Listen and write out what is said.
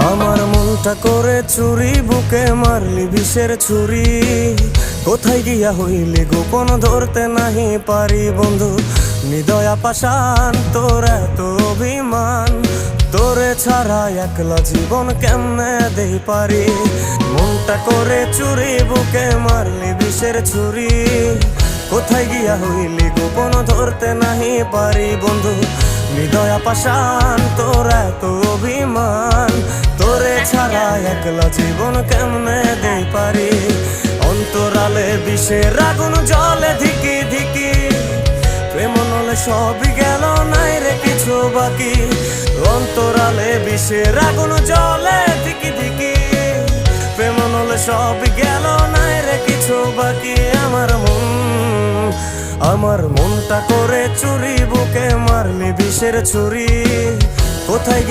আমার মনটা করে চুরি, বুকে মারলি বিষের ছুরি। কোথায় গিয়া হইলি গোপন ধরতে নাহি পারি বন্ধু। হৃদয়া পাষাণ তোর এত অভিমান, তোরে ছাড়া একলা জীবন কেমনে দেই পারি। মনটা করে চুরি, বুকে মারলি বিষের ছুরি। কোথায় গিয়া হইলি গোপন ধরতে নাহি পারি বন্ধু। হৃদয়া পাষাণ তোর এত অভিমান, তোরে ছাড়া একলা জীবন কেমনে দেই পারি। অন্তরালে বিষের আগুন জ্বলে ধিকি ধিকি, প্রেম নলে সবই গেল নাই রে কিছু বাকি। অন্তরালে বিষের আগুন জ্বলে ধিকি ধিকি, প্রেম নলে সবই গেল নাই রে কিছু বাকি। আমার মনটা করে চুরি, বুকে মারলি বিষের ছুরি। কোথায়